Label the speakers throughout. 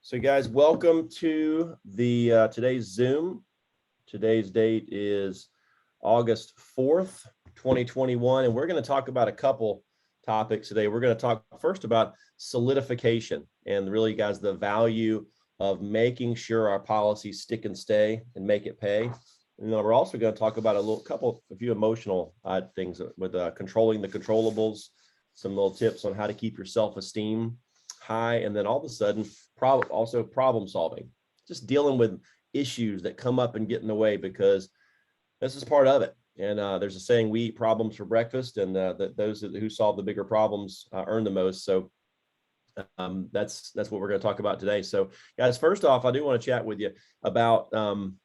Speaker 1: So guys, welcome to the today's Zoom. Today's date is August 4th, 2021, and we're going to talk about a couple topics today. We're going to talk first about solidification and really, guys, the value of making sure our policies stick and stay and make it pay. And then we're also going to talk about a few emotional things with controlling the controllables, some little tips on how to keep your self-esteem high, and then all of a sudden problem solving, just dealing with issues that come up and get in the way, because this is part of it. And there's a saying, we eat problems for breakfast, and that those who solve the bigger problems earn the most. So that's what we're going to talk about today. So guys, first off, I do want to chat with you about kind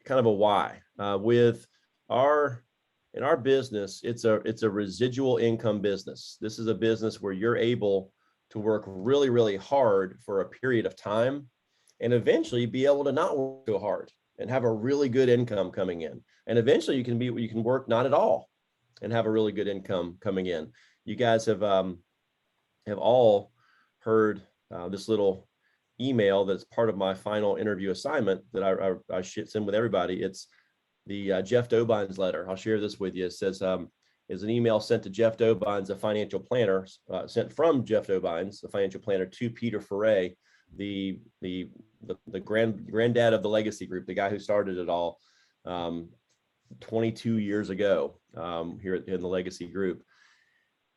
Speaker 1: of a why. In our business, it's a residual income business. This is a business where you're able to work really, really hard for a period of time and eventually be able to not work so hard and have a really good income coming in. And eventually you can work not at all and have a really good income coming in. You guys have all heard this little email that's part of my final interview assignment that I send with everybody. It's the Jeff Dobines letter. I'll share this with you. It says, is an email sent to Jeff Dobines, a financial planner, sent from Jeff Dobines, the financial planner, to Peter Ferret, the granddad of the legacy group, the guy who started it all 22 years ago here in the legacy group.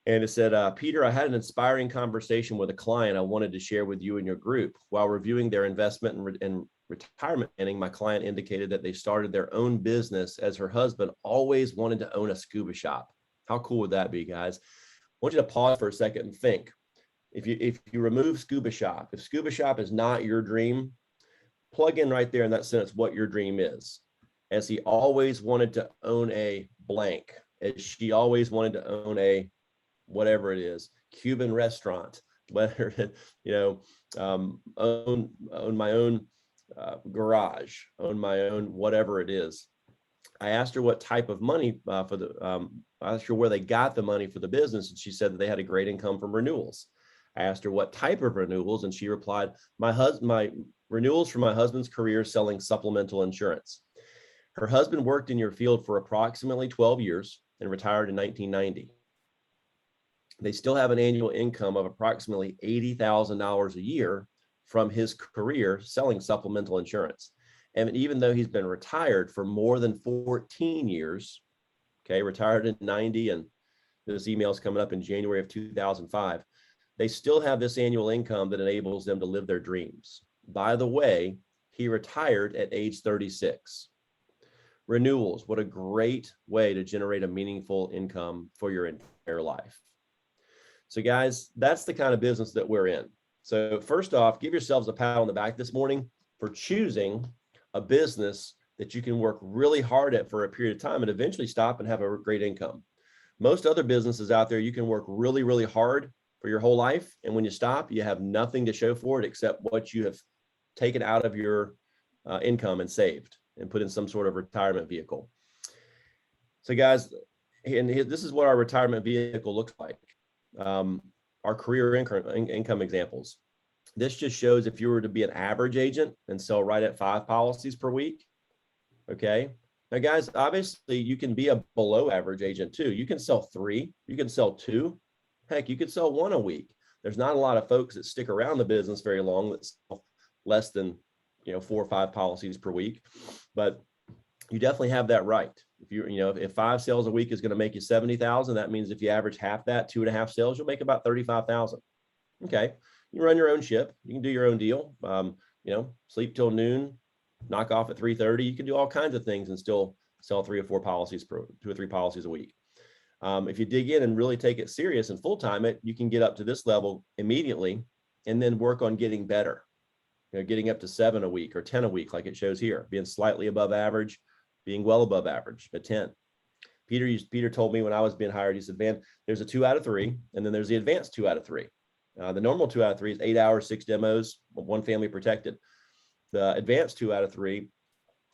Speaker 1: And it said, Peter, I had an inspiring conversation with a client I wanted to share with you and your group. While reviewing their investment and retirement planning, my client indicated that they started their own business as her husband always wanted to own a scuba shop. How cool would that be, guys? I want you to pause for a second and think. If you remove scuba shop, if scuba shop is not your dream, plug in right there in that sentence what your dream is. As he always wanted to own a blank, as she always wanted to own a whatever it is, Cuban restaurant, whether own my own garage, own my own whatever it is. I asked her what type of money I asked her where they got the money for the business, and she said that they had a great income from renewals. I asked her what type of renewals, and she replied, my renewals for my husband's career selling supplemental insurance. Her husband worked in your field for approximately 12 years and retired in 1990. They still have an annual income of approximately $80,000 a year from his career selling supplemental insurance. And even though he's been retired for more than 14 years, okay, retired in 90, and this email is coming up in January of 2005, they still have this annual income that enables them to live their dreams. By the way, he retired at age 36. Renewals, what a great way to generate a meaningful income for your entire life. So guys, that's the kind of business that we're in. So first off, give yourselves a pat on the back this morning for choosing a business that you can work really hard at for a period of time and eventually stop and have a great income. Most other businesses out there, you can work really, really hard for your whole life. And when you stop, you have nothing to show for it except what you have taken out of your income and saved and put in some sort of retirement vehicle. So guys, and this is what our retirement vehicle looks like. Our career income examples. This just shows if you were to be an average agent and sell right at 5 policies per week. Okay. Now, guys, obviously you can be a below average agent too. You can sell 3, you can sell 2. Heck, you could sell 1 a week. There's not a lot of folks that stick around the business very long that sell less than 4 or 5 policies per week, but you definitely have that right. If 5 sales a week is going to make you 70,000, that means if you average half that, 2.5 sales, you'll make about 35,000. Okay. You run your own ship. You can do your own deal. Sleep till noon, knock off at 3:30. You can do all kinds of things and still sell 3 or 4 policies 2 or 3 policies a week. If you dig in and really take it serious and full time it, you can get up to this level immediately and then work on getting better. Getting up to 7 a week or 10 a week, like it shows here, being slightly above average, being well above average at 10. Peter told me when I was being hired, he said, "Man, there's a 2 out of 3, and then there's the advanced 2 out of 3. The normal 2 out of 3 is 8 hours, 6 demos, 1 family protected. The advanced 2 out of 3,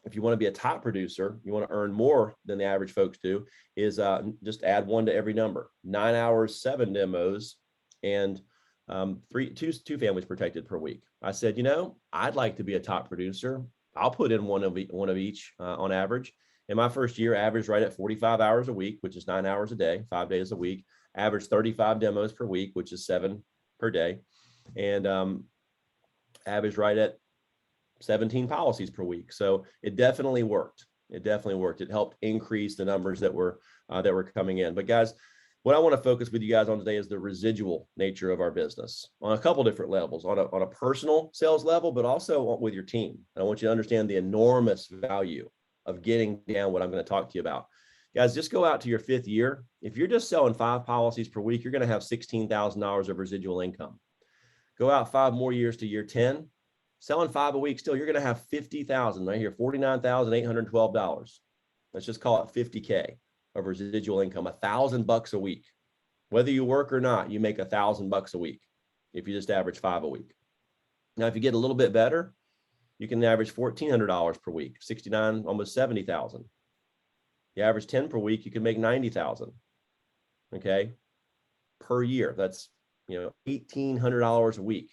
Speaker 1: if you want to be a top producer, you want to earn more than the average folks do, is just add 1 to every number. 9 hours, 7 demos, and two families protected per week. I said, you know, I'd like to be a top producer. I'll put in one of each on average. In my first year, averaged right at 45 hours a week, which is 9 hours a day, 5 days a week. Averaged 35 demos per week, which is 7 per day, and averaged right at 17 policies per week. So it definitely worked. It definitely worked. It helped increase the numbers that were coming in. But guys, what I want to focus with you guys on today is the residual nature of our business on a couple different levels, on a personal sales level, but also with your team. I want you to understand the enormous value of getting down what I'm going to talk to you about. Guys, just go out to your 5th year. If you're just selling 5 policies per week, you're going to have $16,000 of residual income. Go out 5 more years to year 10, selling 5 a week still, you're going to have $50,000 right here, $49,812. Let's just call it 50K of residual income, $1,000 a week. Whether you work or not, you make $1,000 a week if you just average 5 a week. Now, if you get a little bit better, you can average $1,400 per week, 69, almost 70,000. You average 10 per week, you can make 90,000. Okay, per year. That's, you know, $1,800 a week,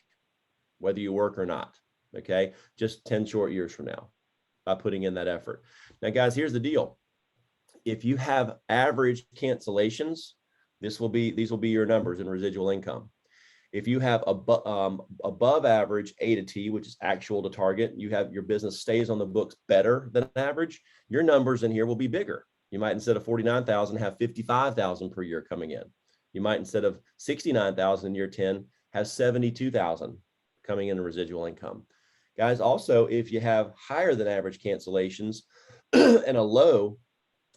Speaker 1: whether you work or not. Okay, just 10 short years from now by putting in that effort. Now, guys, here's the deal. If you have average cancellations, these will be your numbers in residual income. If you have above average A to T, which is actual to target, you have your business stays on the books better than average, your numbers in here will be bigger. You might, instead of 49,000, have 55,000 per year coming in. You might, instead of 69,000 in year 10, have 72,000 coming in residual income. Guys, also, if you have higher than average cancellations and a low,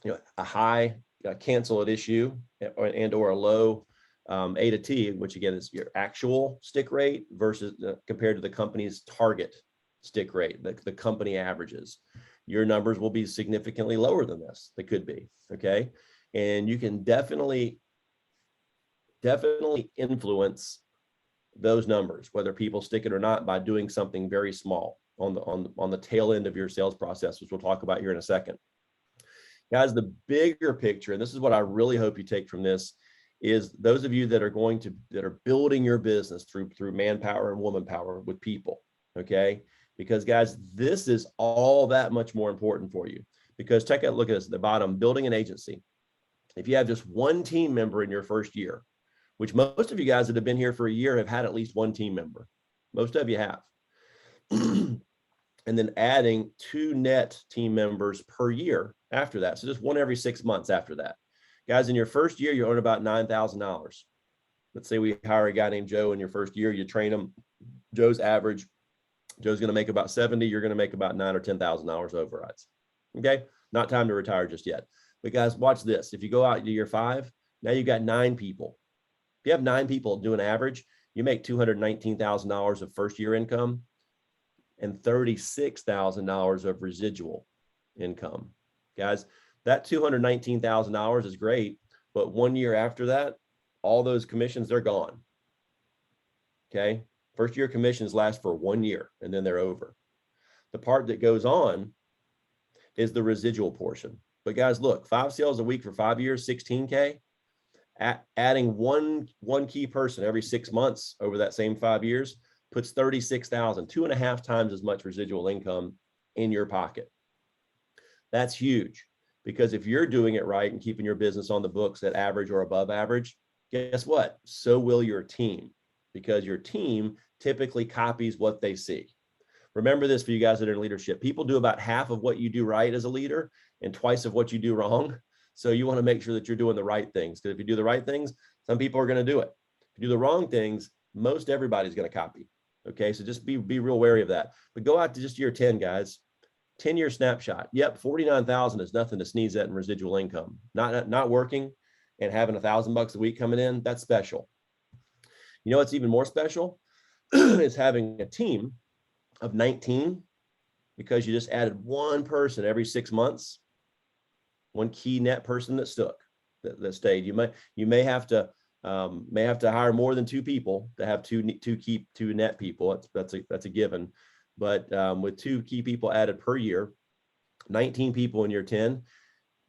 Speaker 1: you know, a high cancel at issue and or a low A to T, which again is your actual stick rate versus compared to the company's target stick rate, the company averages, your numbers will be significantly lower than this. They could be, okay? And you can definitely influence those numbers, whether people stick it or not, by doing something very small on the tail end of your sales process, which we'll talk about here in a second. Guys, the bigger picture, and this is what I really hope you take from this, is those of you that are building your business through manpower and woman power with people, okay? Because guys, this is all that much more important for you. Because look at this at the bottom, building an agency. If you have just one team member in your first year, which most of you guys that have been here for a year have had at least one team member. Most of you have. And then adding 2 net team members per year after that. So just one every 6 months after that. Guys, in your first year, you earn about $9,000. Let's say we hire a guy named Joe in your first year, you train him. Joe's average. Joe's going to make about 70. You're going to make about $9,000 or $10,000 overrides. Okay. Not time to retire just yet. But guys, watch this. If you go out to year 5, now you've got 9 people. If you have 9 people doing average, you make $219,000 of first year income and $36,000 of residual income. Guys, that $219,000 is great, but 1 year after that, all those commissions, they're gone. Okay. First year commissions last for 1 year and then they're over. The part that goes on is the residual portion. But guys, look, 5 sales a week for 5 years, 16K. Adding one key person every 6 months over that same 5 years puts 36,000, 2.5 times as much residual income in your pocket. That's huge, because if you're doing it right and keeping your business on the books at average or above average, guess what? So will your team, because your team typically copies what they see. Remember this for you guys that are in leadership. People do about half of what you do right as a leader and twice of what you do wrong. So you want to make sure that you're doing the right things, because if you do the right things, some people are going to do it. If you do the wrong things, most everybody's going to copy. Okay, so just be real wary of that. But go out to just year 10, guys. 10-year snapshot. Yep, 49,000 is nothing to sneeze at in residual income. Not working and having $1,000 a week coming in, that's special. You know what's even more special is having a team of 19, because you just added one person every 6 months, one key net person that stuck, that stayed. You may have to hire more than 2 people to have two net people. That's a given. But with 2 key people added per year, 19 people in year 10,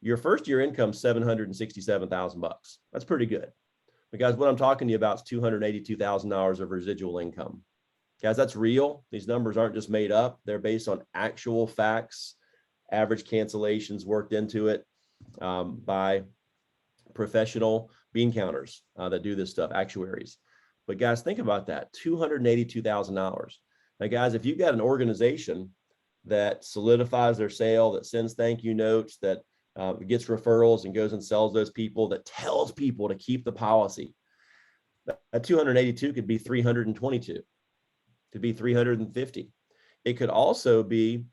Speaker 1: your first year income $767,000. That's pretty good. But guys, what I'm talking to you about is $282,000 of residual income. Guys, that's real. These numbers aren't just made up. They're based on actual facts, average cancellations worked into it by professional bean counters that do this stuff, actuaries. But guys, think about that, $282,000. Now, guys, if you've got an organization that solidifies their sale, that sends thank you notes, that gets referrals and goes and sells those people, that tells people to keep the policy, that 282 could be 322, could be 350. It could also be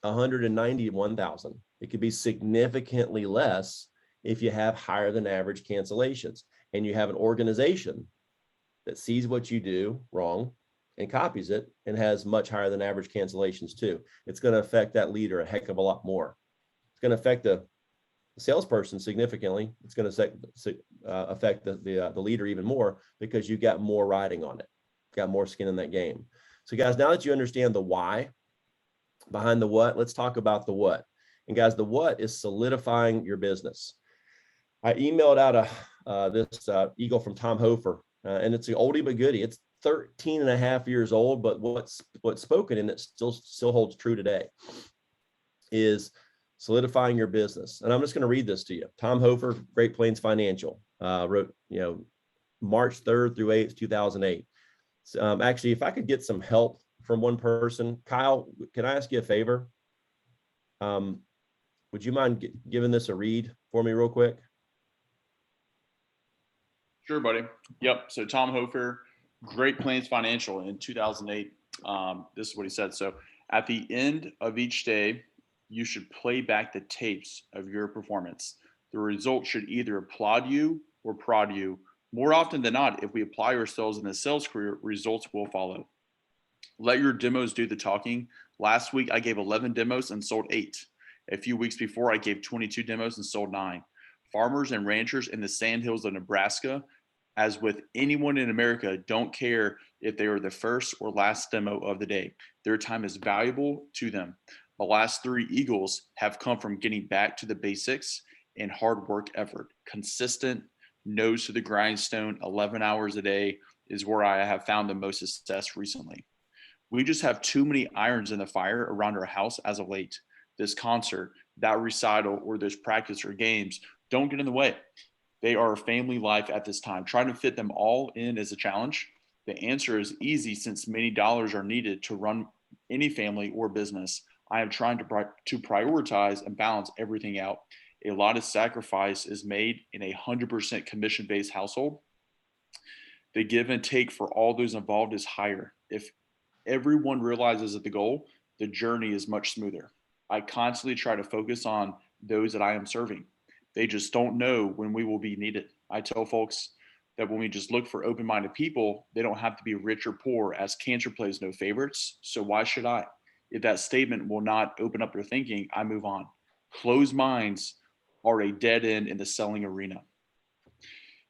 Speaker 1: 191,000. It could be significantly less if you have higher than average cancellations and you have an organization that sees what you do wrong and copies it and has much higher than average cancellations too. It's going to affect that leader a heck of a lot more. It's going to affect the salesperson significantly. It's going to affect the leader even more because you've got more riding on it, got more skin in that game. So guys, now that you understand the why behind the what, let's talk about the what. And guys, the what is solidifying your business. I emailed out this eagle from Tom Hofer, and it's an oldie but goodie. It's 13 and a half years old, but what's spoken in it still holds true today is solidifying your business. And I'm just going to read this to you. Tom Hofer, Great Plains Financial, wrote, March 3rd through 8th, 2008. Actually, if I could get some help from one person, Kyle, can I ask you a favor? Would you mind giving this a read for me real quick?
Speaker 2: Sure, buddy. Yep. So Tom Hofer, Great Plains Financial in 2008. This is what he said. So at the end of each day, you should play back the tapes of your performance. The result should either applaud you or prod you. More often than not, if we apply ourselves in the sales career, results will follow. Let your demos do the talking. Last week, I gave 11 demos and sold 8. A few weeks before, I gave 22 demos and sold 9. Farmers and ranchers in the sandhills of Nebraska, as with anyone in America, don't care if they are the first or last demo of the day. Their time is valuable to them. The last 3 Eagles have come from getting back to the basics and hard work effort. Consistent, nose to the grindstone, 11 hours a day is where I have found the most success recently. We just have too many irons in the fire around our house as of late. This concert, that recital, or this practice or games don't get in the way. They are a family life at this time. Trying to fit them all in is a challenge. The answer is easy since many dollars are needed to run any family or business. I am trying to prioritize and balance everything out. A lot of sacrifice is made in a 100% commission-based household. The give and take for all those involved is higher. If everyone realizes that the goal, the journey is much smoother. I constantly try to focus on those that I am serving. They just don't know when we will be needed. I tell folks that when we just look for open-minded people, they don't have to be rich or poor, as cancer plays no favorites. So why should I? If that statement will not open up their thinking, I move on. Closed minds are a dead end in the selling arena.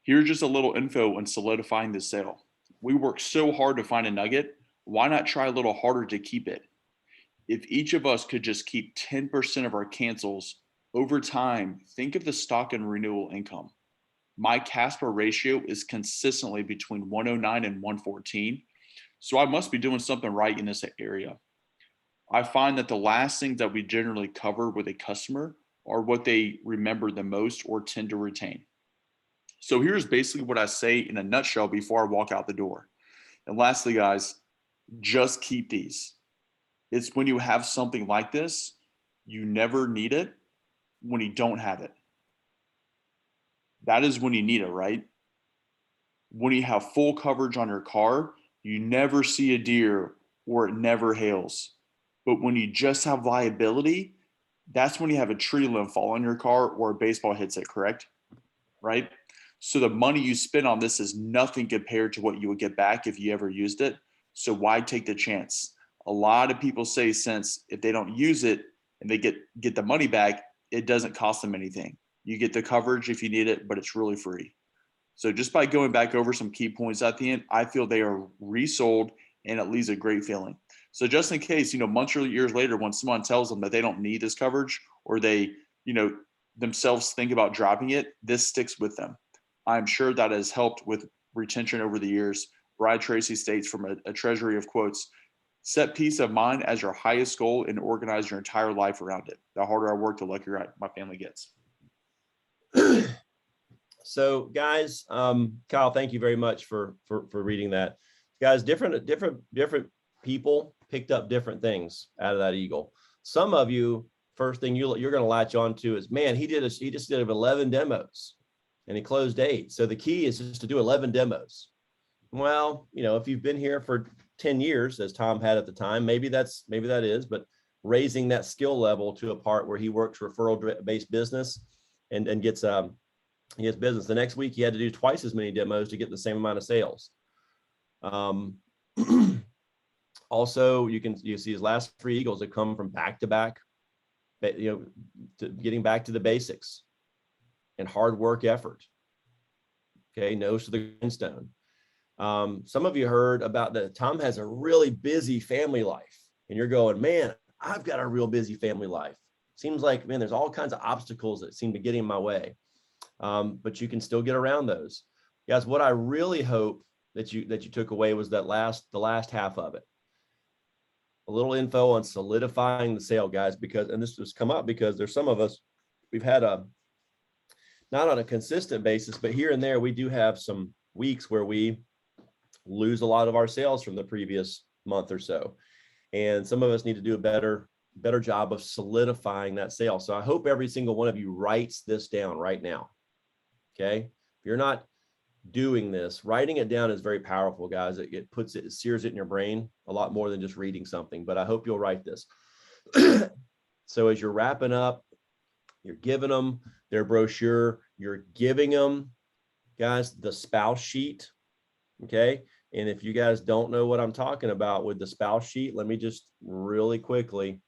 Speaker 2: Here's just a little info on solidifying the sale. We work so hard to find a nugget. Why not try a little harder to keep it? If each of us could just keep 10% of our cancels over time, think of the stock and renewal income. My Casper ratio is consistently between 109 and 114. So I must be doing something right in this area. I find that the last things that we generally cover with a customer are what they remember the most or tend to retain. So here's basically what I say in a nutshell before I walk out the door. And lastly, guys, just keep these. It's when you have something like this, you never need it when you don't have it. That is when you need it, right? When you have full coverage on your car, you never see a deer or it never hails. But when you just have liability, that's when you have a tree limb fall on your car or a baseball hits it, correct? Right? So the money you spend on this is nothing compared to what you would get back if you ever used it. So why take the chance? A lot of people say since if they don't use it and they get the money back, it doesn't cost them anything. You get the coverage if you need it, but it's really free. So just by going back over some key points at the end, I feel they are resold and it leaves a great feeling. So just in case, months or years later, when someone tells them that they don't need this coverage or they, themselves think about dropping it, this sticks with them. I'm sure that has helped with retention over the years. Brad Tracy states from a treasury of quotes, set peace of mind as your highest goal and organize your entire life around it. The harder I work, the luckier my family gets.
Speaker 1: So guys, Kyle, thank you very much for reading that. Guys, different people picked up different things out of that eagle. Some of you, first thing you're going to latch on to is, man, he just did 11 demos and he closed 8. So the key is just to do 11 demos. Well, if you've been here for 10 years, as Tom had at the time, maybe that is, but raising that skill level to a part where he works referral-based business and gets business. The next week, he had to do twice as many demos to get the same amount of sales. Also, you see his last 3 eagles that come from back-to-back, to getting back to the basics and hard work effort. Okay, nose to the grindstone. Some of you heard about that Tom has a really busy family life, and you're going, man, I've got a real busy family life. Seems like, man, there's all kinds of obstacles that seem to get in my way. But you can still get around those. Guys, what I really hope that you took away was the last half of it. A little info on solidifying the sale, guys, and this has come up because there's some of us, we've had not on a consistent basis, but here and there, we do have some weeks where we lose a lot of our sales from the previous month or so. And some of us need to do a better job of solidifying that sale. So I hope every single one of you writes this down right now. Okay. If you're not doing this, writing it down is very powerful, guys. It sears it in your brain a lot more than just reading something, but I hope you'll write this. So as you're wrapping up, you're giving them their brochure, you're giving them, guys, the spouse sheet. Okay. And if you guys don't know what I'm talking about with the spouse sheet, let me just really quickly,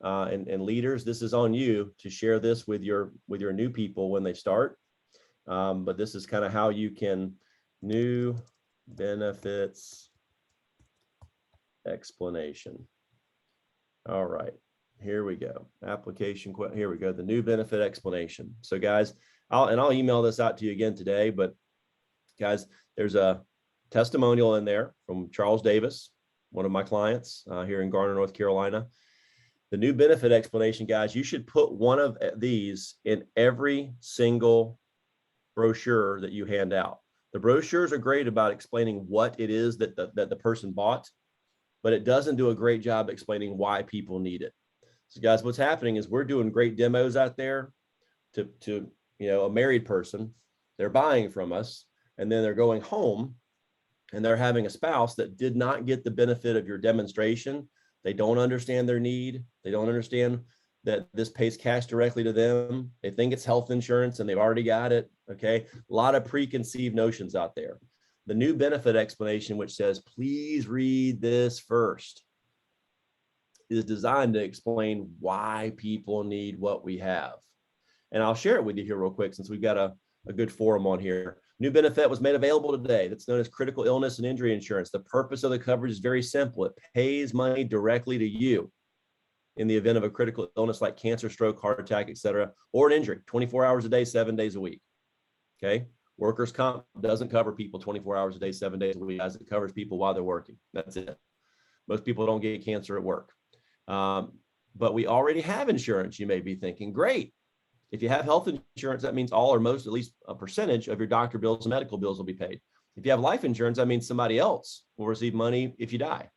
Speaker 1: and leaders, this is on you to share this with your new people when they start. But this is kind of how you can new benefits explanation. All right, here we go. Application. Here we go. The new benefit explanation. So guys, I'll email this out to you again today, but guys, there's a testimonial in there from Charles Davis, one of my clients here in Garner, North Carolina. The new benefit explanation, guys, you should put one of these in every single brochure that you hand out. The brochures are great about explaining what it is that the person bought, but it doesn't do a great job explaining why people need it. So guys, what's happening is we're doing great demos out there to a married person. They're buying from us, and then they're going home and they're having a spouse that did not get the benefit of your demonstration. They don't understand their need. They don't understand that this pays cash directly to them. They think it's health insurance and they've already got it. Okay. A lot of preconceived notions out there. The new benefit explanation, which says, please read this first, is designed to explain why people need what we have. And I'll share it with you here real quick, since we've got a good forum on here. New benefit was made available today. That's known as critical illness and injury insurance. The purpose of the coverage is very simple. It pays money directly to you in the event of a critical illness like cancer, stroke, heart attack, etc., or an injury, 24 hours a day, 7 days a week. Okay. Workers' comp doesn't cover people 24 hours a day, 7 days a week, as it covers people while they're working. That's it. Most people don't get cancer at work. But we already have insurance, you may be thinking. Great. If you have health insurance, that means all or most, at least a percentage of your doctor bills and medical bills will be paid. If you have life insurance, that means somebody else will receive money if you die.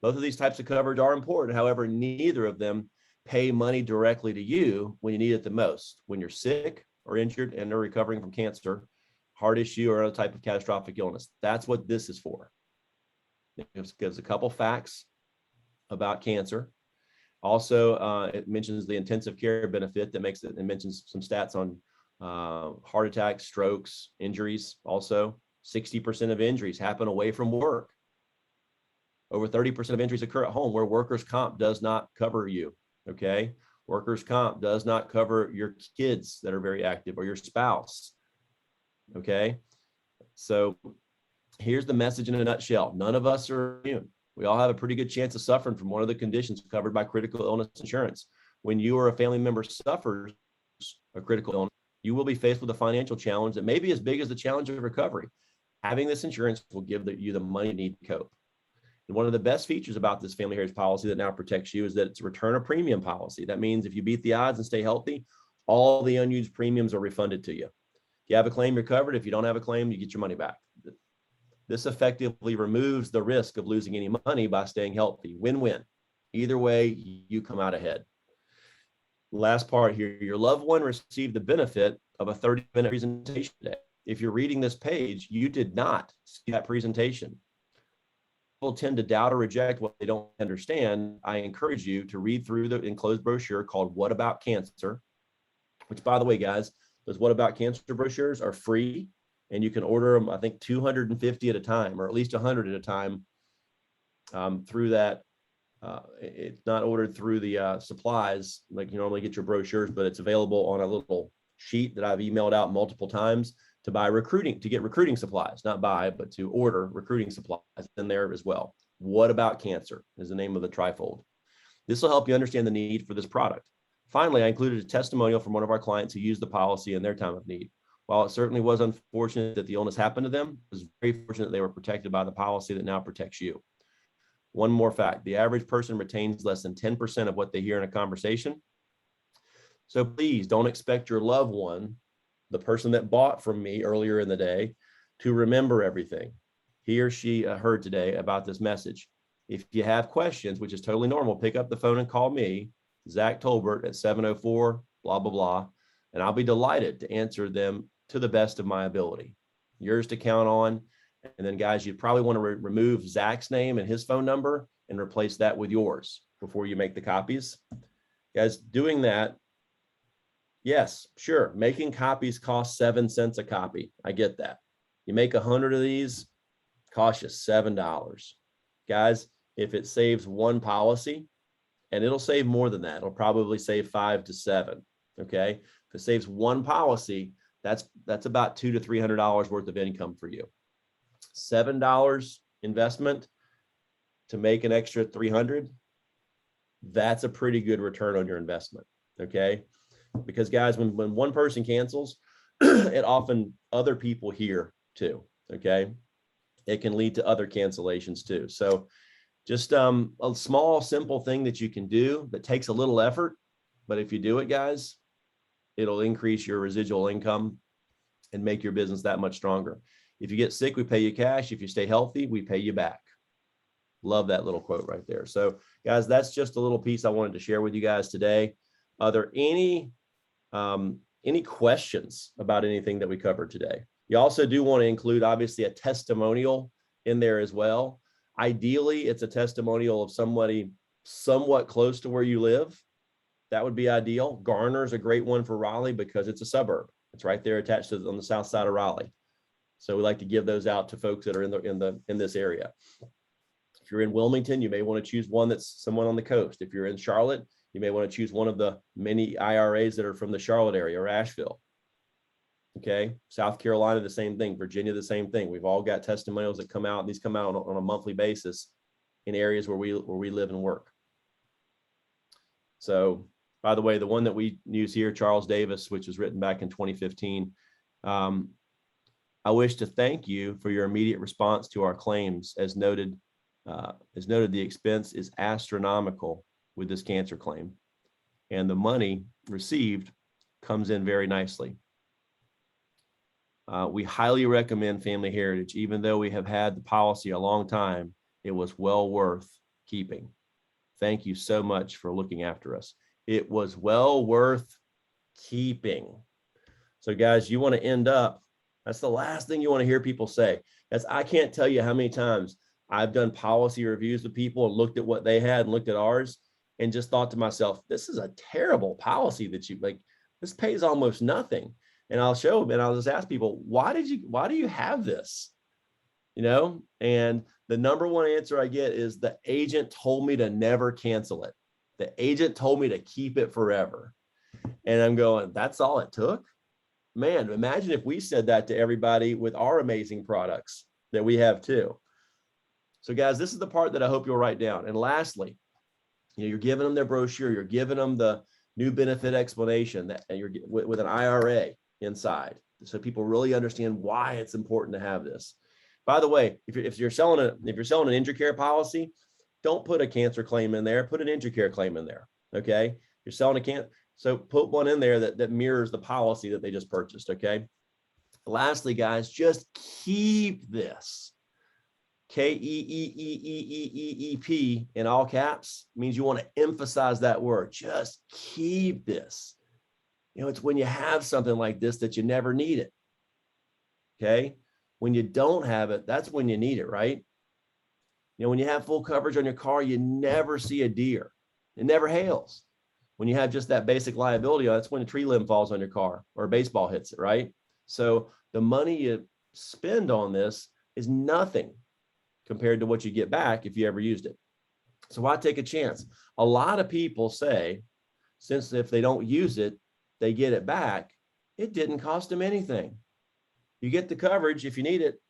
Speaker 1: Both of these types of coverage are important. However, neither of them pay money directly to you when you need it the most, when you're sick or injured and are recovering from cancer, heart issue, or other type of catastrophic illness. That's what this is for. It gives a couple facts about cancer. Also, it mentions the intensive care benefit that makes it, and mentions some stats on heart attacks, strokes, injuries. Also, 60% of injuries happen away from work. Over 30% of injuries occur at home, where workers' comp does not cover you. Okay. Workers' comp does not cover your kids that are very active or your spouse. Okay. So here's the message in a nutshell. None of us are immune. We all have a pretty good chance of suffering from one of the conditions covered by critical illness insurance. When you or a family member suffers a critical illness, You will be faced with a financial challenge that may be as big as the challenge of recovery. Having this insurance will give you the money you need to cope. And one of the best features about this family heritage policy that now protects you is that it's a return of premium policy. That means if you beat the odds and stay healthy, all the unused premiums are refunded to you. If you have a claim, you're covered. If you don't have a claim, you get your money back. This effectively removes the risk of losing any money by staying healthy. Win-win. Either way, you come out ahead. Last part here, your loved one received the benefit of a 30-minute presentation today. If you're reading this page, you did not see that presentation. People tend to doubt or reject what they don't understand. I encourage you to read through the enclosed brochure called What About Cancer, which, by the way, guys, those What About Cancer brochures are free, and you can order them, I think, 250 at a time, or at least 100 at a time through that. It's not ordered through the supplies like you normally get your brochures, but it's available on a little sheet that I've emailed out multiple times to get recruiting supplies, not buy, but to order recruiting supplies in there as well. What About Cancer is the name of the trifold. This will help you understand the need for this product. Finally, I included a testimonial from one of our clients who used the policy in their time of need. While it certainly was unfortunate that the illness happened to them, it was very fortunate they were protected by the policy that now protects you. One more fact, the average person retains less than 10% of what they hear in a conversation. So please don't expect your loved one, the person that bought from me earlier in the day, to remember everything he or she heard today about this message. If you have questions, which is totally normal, pick up the phone and call me, Zach Tolbert, at 704, blah, blah, blah, and I'll be delighted to answer them to the best of my ability. Yours to count on. And then, guys, you'd probably want to remove Zach's name and his phone number and replace that with yours before you make the copies. Guys, doing that, yes, sure, making copies costs 7 cents a copy. I get that. You make 100 of these, cost you $7. Guys, if it saves one policy, and it'll save more than that, it'll probably save 5 to 7. Okay, if it saves one policy, that's about $200 to $300 worth of income for you. $7 investment to make an extra 300. That's a pretty good return on your investment. Okay, because guys, when one person cancels, it often other people hear too. Okay, it can lead to other cancellations too. So just a small, simple thing that you can do that takes a little effort, but if you do it, guys, it'll increase your residual income and make your business that much stronger. If you get sick, we pay you cash. If you stay healthy, we pay you back. Love that little quote right there. So guys, that's just a little piece I wanted to share with you guys today. Are there any questions about anything that we covered today? You also do want to include, obviously, a testimonial in there as well. Ideally, it's a testimonial of somebody somewhat close to where you live. That would be ideal. Garner's a great one for Raleigh because it's a suburb. It's right there attached to on the south side of Raleigh. So we like to give those out to folks that are in this area. If you're in Wilmington, you may want to choose one that's someone on the coast. If you're in Charlotte, you may want to choose one of the many IRAs that are from the Charlotte area or Asheville. Okay, South Carolina, the same thing. Virginia, the same thing. We've all got testimonials that come out. These come out on a monthly basis in areas where we live and work. So, by the way, the one that we use here, Charles Davis, which was written back in 2015. I wish to thank you for your immediate response to our claims. As noted, the expense is astronomical with this cancer claim, and the money received comes in very nicely. We highly recommend Family Heritage. Even though we have had the policy a long time, it was well worth keeping. Thank you so much for looking after us. It was well worth keeping. So guys, you want to end up, that's the last thing you want to hear people say. That's, I can't tell you how many times I've done policy reviews with people and looked at what they had and looked at ours and just thought to myself, this is a terrible policy that you like, this pays almost nothing. And I'll show them and I'll just ask people, why do you have this? You know, and the number one answer I get is the agent told me to never cancel it. The agent told me to keep it forever. And I'm going, that's all it took? Man, imagine if we said that to everybody with our amazing products that we have too. So guys, this is the part that I hope you'll write down. And lastly, you're giving them their brochure, you're giving them the new benefit explanation that you're with an IRA. inside, so people really understand why it's important to have this. By the way, if you're selling an injury care policy, don't put a cancer claim in there. Put an injury care claim in there. Okay, you're selling a cancer, so put one in there that mirrors the policy that they just purchased. Okay. Lastly, guys, just keep this. KEEEEEEEP in all caps means you want to emphasize that word. Just keep this. It's when you have something like this that you never need it. Okay. When you don't have it, that's when you need it, right? When you have full coverage on your car, you never see a deer. It never hails. When you have just that basic liability, that's when a tree limb falls on your car or a baseball hits it, right? So the money you spend on this is nothing compared to what you get back if you ever used it. So why take a chance? A lot of people say, since if they don't use it, they get it back, it didn't cost them anything. You get the coverage if you need it,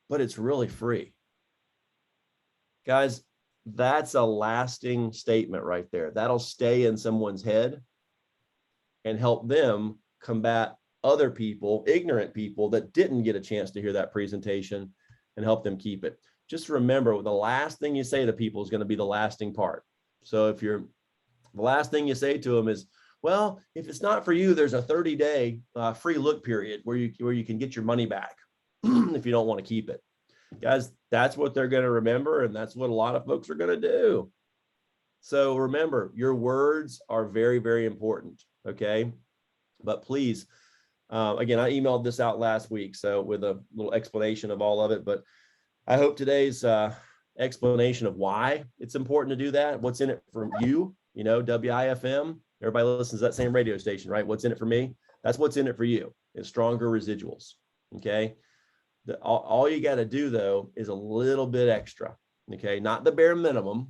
Speaker 1: but it's really free. Guys, that's a lasting statement right there. That'll stay in someone's head and help them combat other people, ignorant people that didn't get a chance to hear that presentation, and help them keep it. Just remember, the last thing you say to people is going to be the lasting part. So if the last thing you say to them is, well, if it's not for you, there's a 30-day free look period where you can get your money back if you don't want to keep it. Guys, that's what they're going to remember, and that's what a lot of folks are going to do. So remember, your words are very, very important, okay? But please, again, I emailed this out last week, so with a little explanation of all of it, but I hope today's explanation of why it's important to do that, what's in it for you, WIFM, everybody listens to that same radio station, right? What's in it for me? That's what's in it for you. It's stronger residuals, okay? All you got to do, though, is a little bit extra, okay? Not the bare minimum,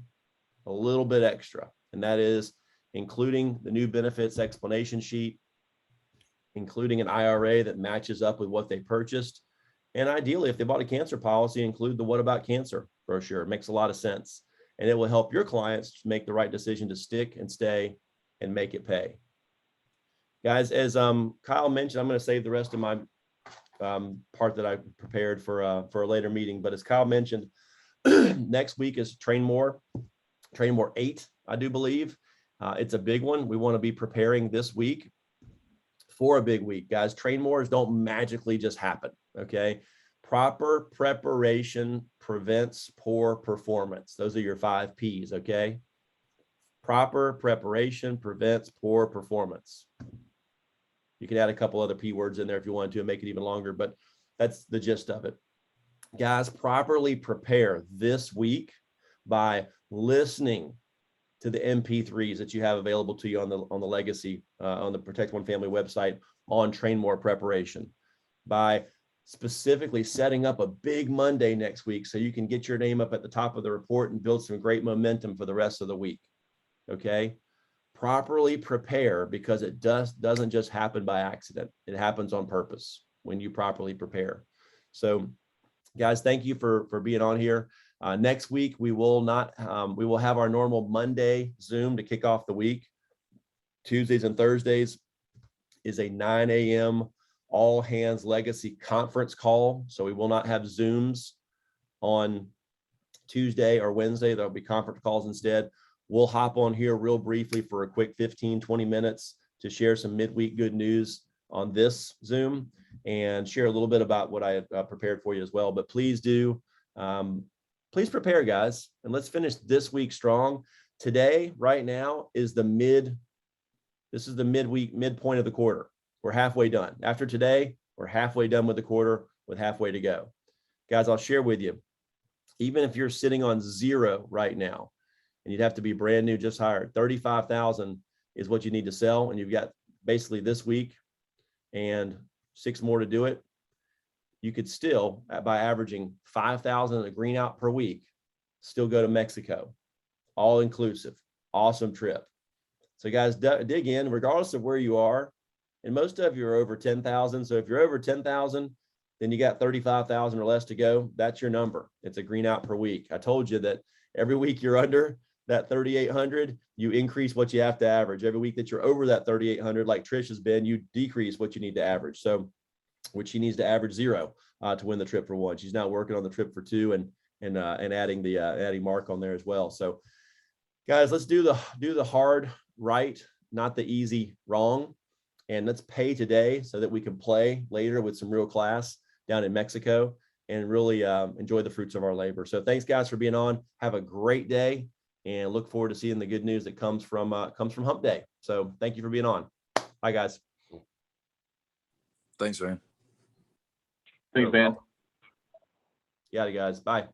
Speaker 1: a little bit extra. And that is including the new benefits explanation sheet, including an IRA that matches up with what they purchased. And ideally, if they bought a cancer policy, include the What About Cancer brochure. It makes a lot of sense. And it will help your clients make the right decision to stick and stay and make it pay. Guys, as Kyle mentioned, I'm going to save the rest of my part that I prepared for a later meeting. But as Kyle mentioned, next week is Train More 8, I do believe. It's a big one. We want to be preparing this week for a big week. Guys, Train Mores don't magically just happen, okay? Proper preparation prevents poor performance. Those are your 5 Ps, okay? Proper preparation prevents poor performance. You can add a couple other P words in there if you want to and make it even longer, but that's the gist of it. Guys, properly prepare this week by listening to the MP3s that you have available to you on the Legacy, on the Protect One Family website on Train More preparation, by specifically setting up a big Monday next week so you can get your name up at the top of the report and build some great momentum for the rest of the week. Okay? Properly prepare, because it doesn't just happen by accident. It happens on purpose when you properly prepare. So guys, thank you for being on here. Next week, we will have our normal Monday Zoom to kick off the week. Tuesdays and Thursdays is a 9 a.m. all hands legacy conference call. So we will not have Zooms on Tuesday or Wednesday. There'll be conference calls instead. We'll hop on here real briefly for a quick 15-20 minutes to share some midweek good news on this Zoom and share a little bit about what I have prepared for you as well. But please do, please prepare, guys, and let's finish this week strong. Today, right now, is the midpoint of the quarter. We're halfway done. After today, we're halfway done with the quarter with halfway to go. Guys, I'll share with you, even if you're sitting on 0 right now, and you'd have to be brand new, just hired, 35,000 is what you need to sell. And you've got basically this week and 6 more to do it. You could still, by averaging 5,000 a green out per week, still go to Mexico, all inclusive, awesome trip. So guys, dig in regardless of where you are. And most of you are over 10,000. So if you're over 10,000, then you got 35,000 or less to go. That's your number. It's a green out per week. I told you that every week you're under, that 3,800, you increase what you have to average. Every week that you're over that 3,800, like Trish has been, you decrease what you need to average. So, which she needs to average 0 to win the trip for 1. She's now working on the trip for 2 and adding Mark on there as well. So, guys, let's do the hard right, not the easy wrong, and let's pay today so that we can play later with some real class down in Mexico and really enjoy the fruits of our labor. So, thanks, guys, for being on. Have a great day. And look forward to seeing the good news that comes from Hump Day. So thank you for being on. Bye, guys.
Speaker 3: Thanks, man.
Speaker 4: Thanks, man.
Speaker 1: Yeah, guys. Bye.